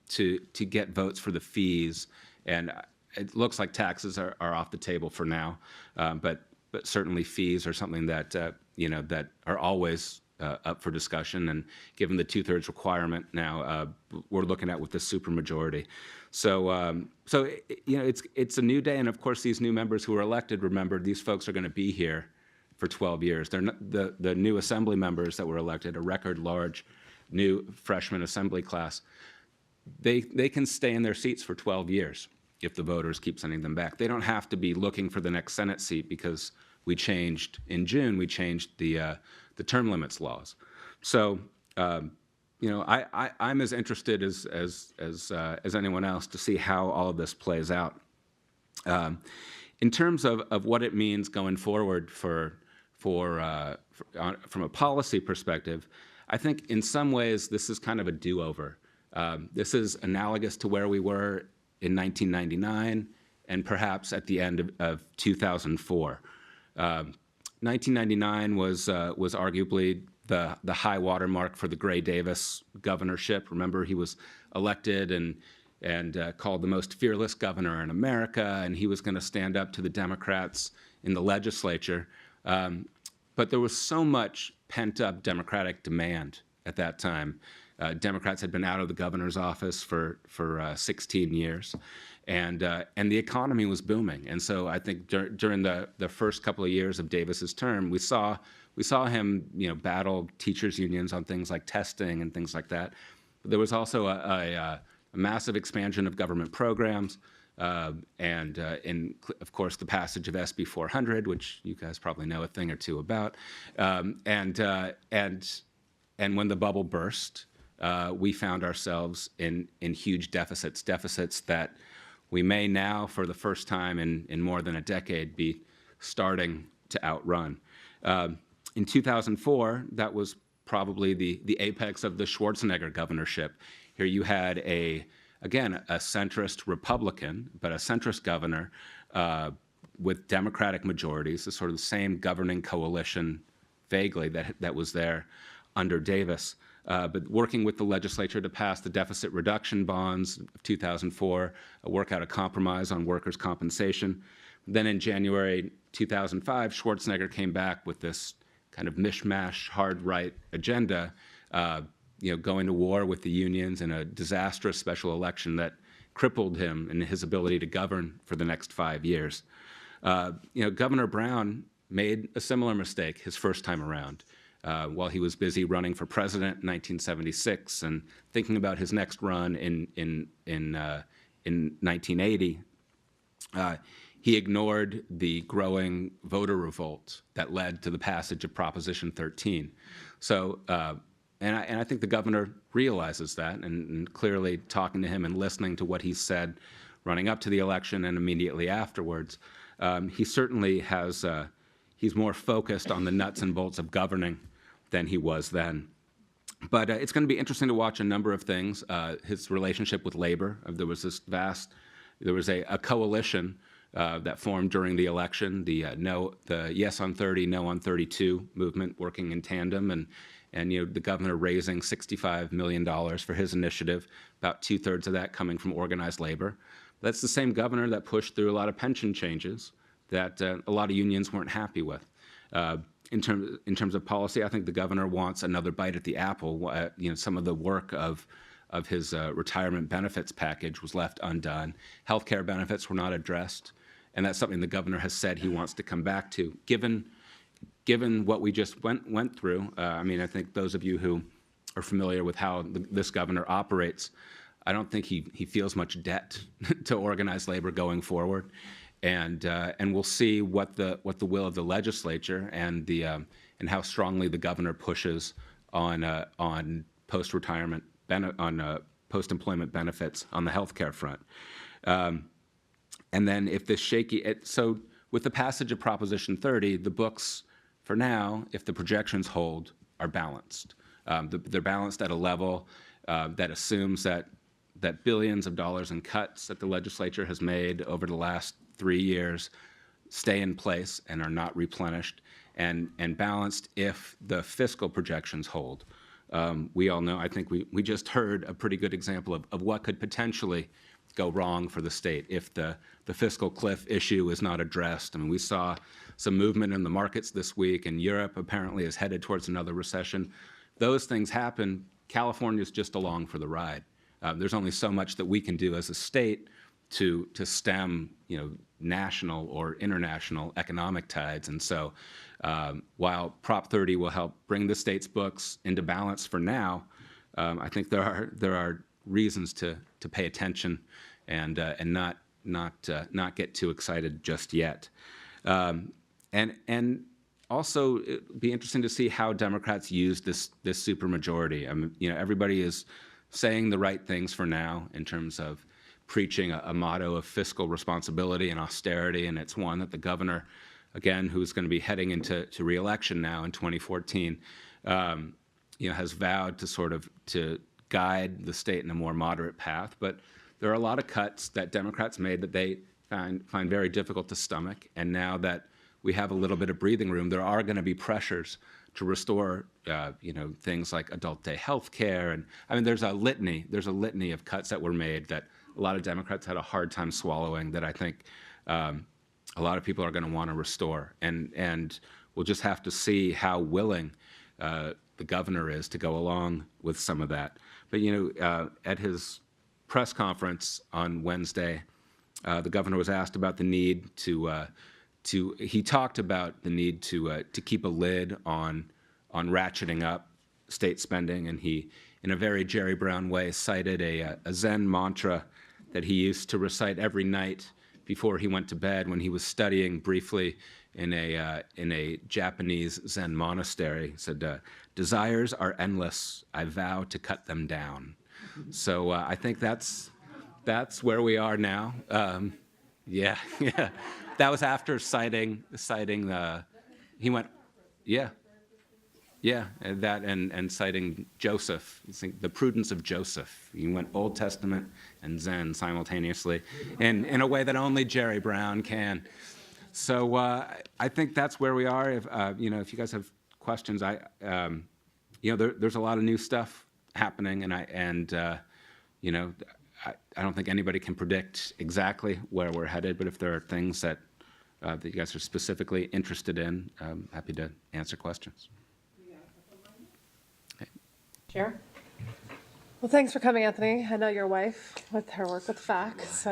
to get votes for the fees, and it looks like taxes are off the table for now, but certainly fees are something that that are always up for discussion. And given the 2/3 requirement now, we're looking at with the supermajority. So it's a new day, and of course these new members who are elected, remember, these folks are going to be here for 12 years. They're not, the new assembly members that were elected, a record large new freshman assembly class, they can stay in their seats for 12 years if the voters keep sending them back. They don't have to be looking for the next Senate seat because in June, we changed the term limits laws. So, I'm as interested as anyone else to see how all of this plays out. In terms of what it means going forward for from a policy perspective, I think in some ways this is kind of a do-over. This is analogous to where we were in 1999 and perhaps at the end of 2004. 1999 was arguably the high water mark for the Gray Davis governorship. Remember, he was elected and called the most fearless governor in America, and he was going to stand up to the Democrats in the legislature. But there was so much pent-up Democratic demand at that time. Democrats had been out of the governor's office for 16 years, and the economy was booming. And so I think during the first couple of years of Davis's term, we saw him, battle teachers' unions on things like testing and things like that. But there was also a massive expansion of government programs, and of course the passage of SB 400, which you guys probably know a thing or two about, and when the bubble burst, we found ourselves in huge deficits that we may now, for the first time in more than a decade, be starting to outrun. In 2004, that was probably the apex of the Schwarzenegger governorship. Here you had again, a centrist Republican, but a centrist governor with Democratic majorities, the sort of the same governing coalition, vaguely, that was there under Davis. But working with the legislature to pass the deficit reduction bonds of 2004, work out a compromise on workers' compensation. Then in January 2005, Schwarzenegger came back with this kind of mishmash, hard right agenda, going to war with the unions in a disastrous special election that crippled him in his ability to govern for the next 5 years. Governor Brown made a similar mistake his first time around. While he was busy running for president in 1976 and thinking about his next run in 1980, he ignored the growing voter revolt that led to the passage of Proposition 13. So, and I think the governor realizes that, and clearly talking to him and listening to what he said running up to the election and immediately afterwards, he certainly has, he's more focused on the nuts and bolts of governing than he was then. But it's going to be interesting to watch a number of things. His relationship with labor. There was a coalition that formed during the election, the Yes on 30, No on 32 movement, working in tandem, and the governor raising $65 million for his initiative, about 2/3 of that coming from organized labor. That's the same governor that pushed through a lot of pension changes that a lot of unions weren't happy with. In terms of policy, I think the governor wants another bite at the apple. Some of the work of his retirement benefits package was left undone. Healthcare benefits were not addressed, and that's something the governor has said he wants to come back to. Given what we just went through, I think those of you who are familiar with how this governor operates, I don't think he feels much debt to organized labor going forward. And we'll see what the will of the legislature and how strongly the governor pushes on post-retirement post-employment benefits on the healthcare front. And then if this so with the passage of Proposition 30, the books for now, if the projections hold, are balanced. They're balanced at a level that assumes that billions of dollars in cuts that the legislature has made over the last 3 years stay in place and are not replenished, and balanced if the fiscal projections hold. We all know, I think we just heard a pretty good example of what could potentially go wrong for the state if the fiscal cliff issue is not addressed. We saw some movement in the markets this week, and Europe apparently is headed towards another recession. Those things happen. California's just along for the ride. There's only so much that we can do as a state to stem, national or international economic tides. And so while Prop 30 will help bring the state's books into balance for now, I think there are reasons to pay attention and not get too excited just yet. And also, it'd be interesting to see how Democrats use this supermajority. Everybody is saying the right things for now in terms of preaching a motto of fiscal responsibility and austerity, and it's one that the governor again, who's going to be heading into reelection now in 2014, has vowed to sort of to guide the state in a more moderate path. But there are a lot of cuts that Democrats made that they find very difficult to stomach. And now that we have a little bit of breathing room, there are going to be pressures to restore, things like adult day health care. And I mean, there's a litany of cuts that were made that a lot of Democrats had a hard time swallowing that I think a lot of people are going to want to restore. And we'll just have to see how willing the governor is to go along with some of that. But, at his press conference on Wednesday, the governor was asked about the need he talked about the need to keep a lid on ratcheting up state spending, and he, in a very Jerry Brown way, cited a Zen mantra that he used to recite every night before he went to bed when he was studying briefly in a Japanese Zen monastery. He said, "Desires are endless. I vow to cut them down." So I think that's where we are now. Yeah. That was after citing he went, and citing Joseph, the prudence of Joseph. He went Old Testament and Zen simultaneously, in a way that only Jerry Brown can. So I think that's where we are. If if you guys have questions, there's a lot of new stuff happening, I don't think anybody can predict exactly where we're headed, but if there are things that you guys are specifically interested in, I'm happy to answer questions. Chair? Well, thanks for coming, Anthony. I know your wife with her work with FAC, so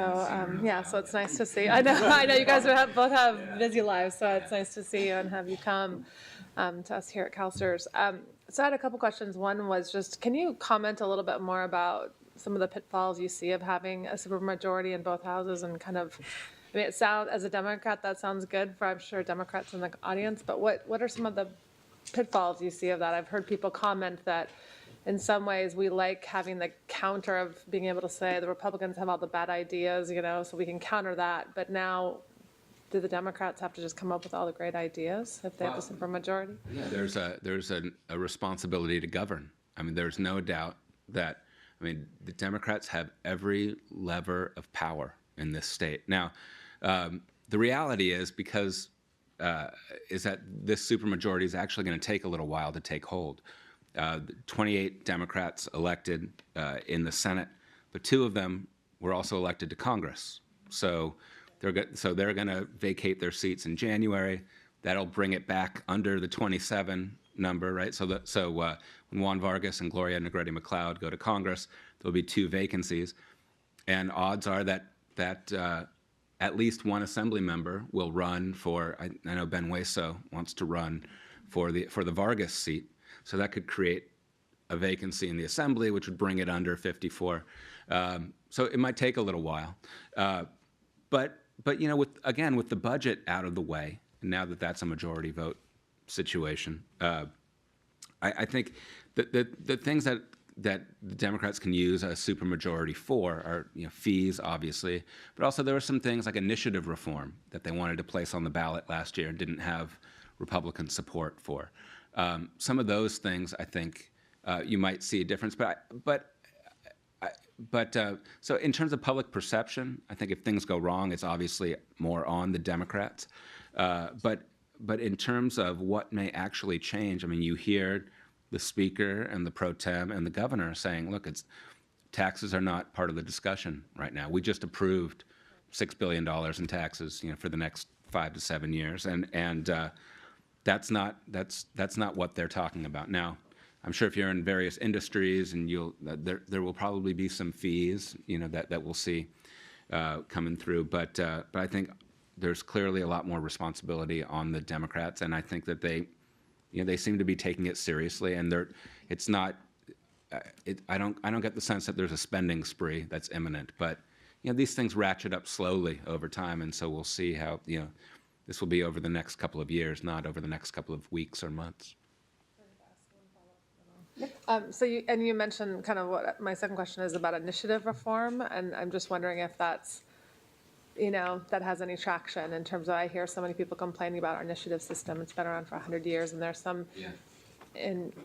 so it's nice to see. I know you guys both have busy lives, so it's nice to see you and have you come to us here at CalSTRS. So I had a couple questions. One was just, can you comment a little bit more about some of the pitfalls you see of having a supermajority in both houses, and kind of, it sounds, as a Democrat, that sounds good for, I'm sure, Democrats in the audience, but what are some of the pitfalls you see of that? I've heard people comment that in some ways we like having the counter of being able to say the Republicans have all the bad ideas, so we can counter that, but now do the Democrats have to just come up with all the great ideas if they have the supermajority? Yeah, there's a responsibility to govern. I mean, there's no doubt that, the Democrats have every lever of power in this state. Now, the reality is is that this supermajority is actually going to take a little while to take hold. 28 Democrats elected in the Senate, but 2 of them were also elected to Congress. So they're going to vacate their seats in January. That'll bring it back under the 27 number, right? So when Juan Vargas and Gloria Negrete-McLeod go to Congress, there'll be 2 vacancies, and odds are that at least one assembly member will run for. I know Ben Hueso wants to run for the Vargas seat, so that could create a vacancy in the assembly, which would bring it under 54. So it might take a little while, but with the budget out of the way, and now that that's a majority vote situation, I think the things that the Democrats can use a supermajority for are fees, obviously, but also there were some things like initiative reform that they wanted to place on the ballot last year and didn't have Republican support for. Some of those things, I think, you might see a difference, so in terms of public perception, I think if things go wrong, it's obviously more on the Democrats. But in terms of what may actually change, you hear the Speaker and the Pro Tem and the Governor saying, look, taxes are not part of the discussion right now. We just approved $6 billion in taxes, for the next 5 to 7 years, and that's not what they're talking about. Now, I'm sure if you're in various industries, and there will probably be some fees, that we'll see coming through. But I think there's clearly a lot more responsibility on the Democrats, and I think that they seem to be taking it seriously. And it's not. I don't get the sense that there's a spending spree that's imminent. But these things ratchet up slowly over time, and so we'll see how this will be over the next couple of years, not over the next couple of weeks or months. So you mentioned kind of what my second question is about initiative reform, and I'm just wondering if that's that has any traction in terms of, I hear so many people complaining about our initiative system. It's been around for 100 years and there's some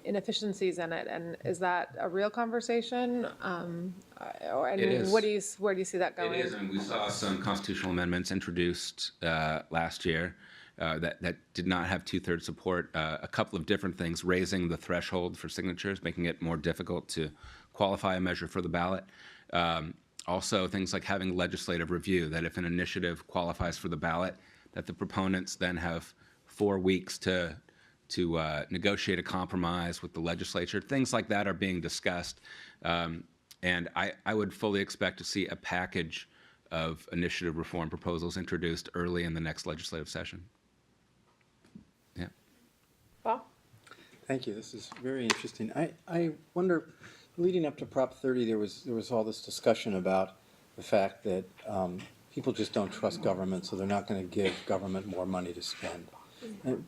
inefficiencies in it. And is that a real conversation? And It is. where do you see that going? It is, and we saw some constitutional amendments introduced last year that did not have two-thirds support. A couple of different things: raising the threshold for signatures, making it more difficult to qualify a measure for the ballot. Also, things like having legislative review, that if an initiative qualifies for the ballot, that the proponents then have 4 weeks to negotiate a compromise with the legislature. Things like that are being discussed. And I would fully expect to see a package of initiative reform proposals introduced early in the next legislative session. Yeah. Paul? Thank you. This is very interesting. I wonder, leading up to Prop 30, there was all this discussion about the fact that people just don't trust government, so they're not going to give government more money to spend.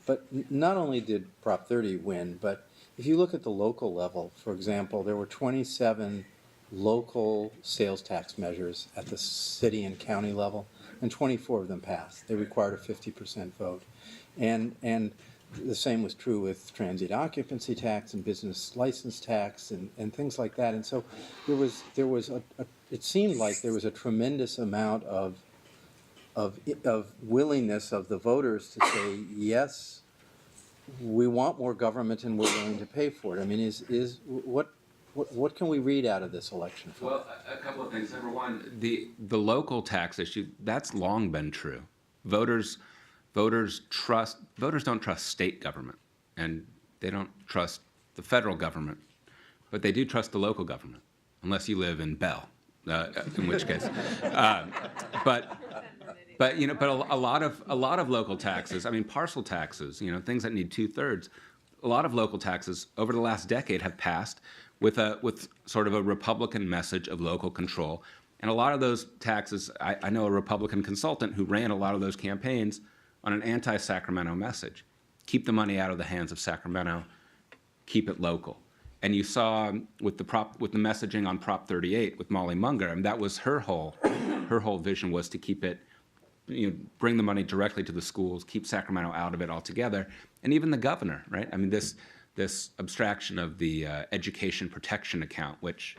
But not only did Prop 30 win, but if you look at the local level, for example, there were 27 local sales tax measures at the city and county level, and 24 of them passed. They required a 50% vote. And the same was true with transient occupancy tax and business license tax and things like that. And so there was it seemed like there was a tremendous amount of willingness of the voters to say, yes, we want more government and we're willing to pay for it. I mean, what can we read out of this election? Well, a couple of things. Number one, the local tax issue, that's long been true. Voters don't trust state government, and they don't trust the federal government, but they do trust the local government, unless you live in Bell, in which case. But a lot of local taxes, I mean, parcel taxes, things that need 2/3, a lot of local taxes over the last decade have passed with sort of a Republican message of local control. And a lot of those taxes, I know a Republican consultant who ran a lot of those campaigns on an anti-Sacramento message. Keep the money out of the hands of Sacramento, keep it local. And you saw with the messaging on Prop 38 with Molly Munger, and that was her whole vision, was to keep it, bring the money directly to the schools, keep Sacramento out of it altogether. And even the governor, right? I mean, this abstraction of the education protection account, which,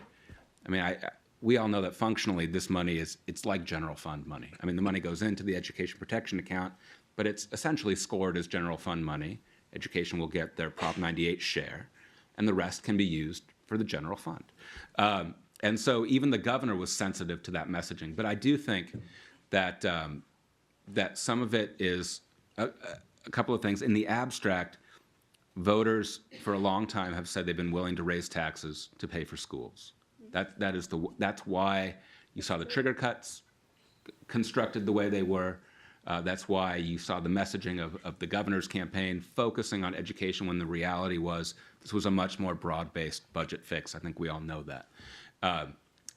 I mean, we all know that functionally this money it's like general fund money. I mean, the money goes into the education protection account, but it's essentially scored as general fund money. Education will get their Prop 98 share, and the rest can be used for the general fund. And so even the governor was sensitive to that messaging. But I do think that that some of it is a couple of things. In the abstract, voters for a long time have said they've been willing to raise taxes to pay for schools. That's why you saw the trigger cuts constructed the way they were. That's why you saw the messaging of the governor's campaign focusing on education when the reality was this was a much more broad-based budget fix. I think we all know that.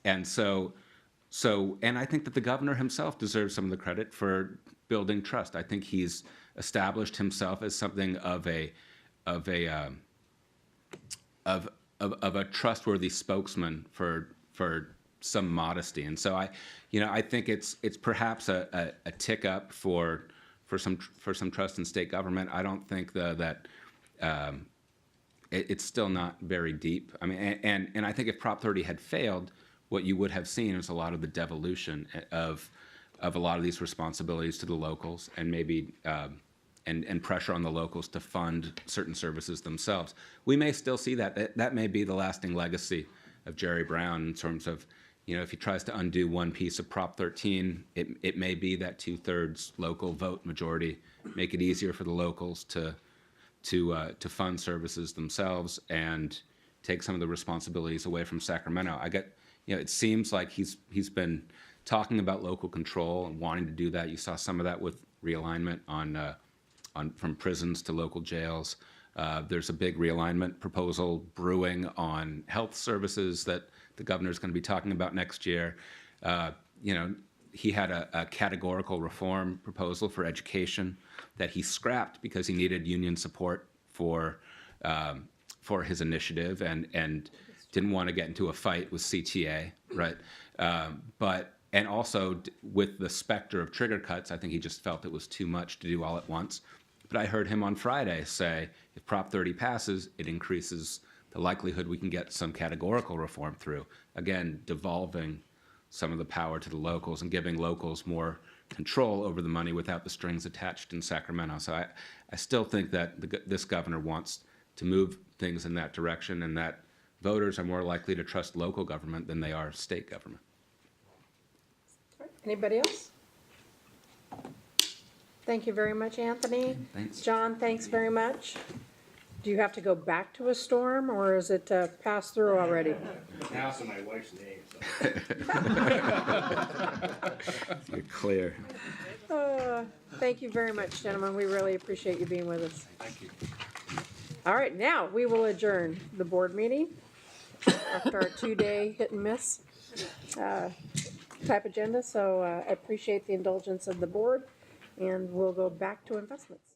And I think that the governor himself deserves some of the credit for building trust. I think he's established himself as something of a trustworthy spokesman for some modesty. And so I think it's perhaps a tick up for some trust in state government. I don't think that it's still not very deep. I mean, and I think if Prop 30 had failed, what you would have seen is a lot of the devolution of a lot of these responsibilities to the locals, and maybe and pressure on the locals to fund certain services themselves. We may still see that. That may be the lasting legacy of Jerry Brown in terms of, if he tries to undo one piece of Prop 13, it may be that 2/3 local vote majority, make it easier for the locals to fund services themselves and take some of the responsibilities away from Sacramento. It seems like he's been talking about local control and wanting to do that. You saw some of that with realignment from prisons to local jails. There's a big realignment proposal brewing on health services that the governor's going to be talking about next year. He had a categorical reform proposal for education that he scrapped because he needed union support for his initiative and didn't want to get into a fight with CTA, right? But And also, with the specter of trigger cuts, I think he just felt it was too much to do all at once. But I heard him on Friday say, if Prop 30 passes, it increases the likelihood we can get some categorical reform through. Again, devolving some of the power to the locals and giving locals more control over the money without the strings attached in Sacramento. So I still think that this governor wants to move things in that direction, and that voters are more likely to trust local government than they are state government. Anybody else? Thank you very much, Anthony. Thanks. John, thanks very much. Do you have to go back to a storm, or is it passed through already? House in my wife's name, You're clear. Thank you very much, gentlemen. We really appreciate you being with us. Thank you. All right, now we will adjourn the board meeting after our 2-day hit and miss type agenda. So I appreciate the indulgence of the board, and we'll go back to investments.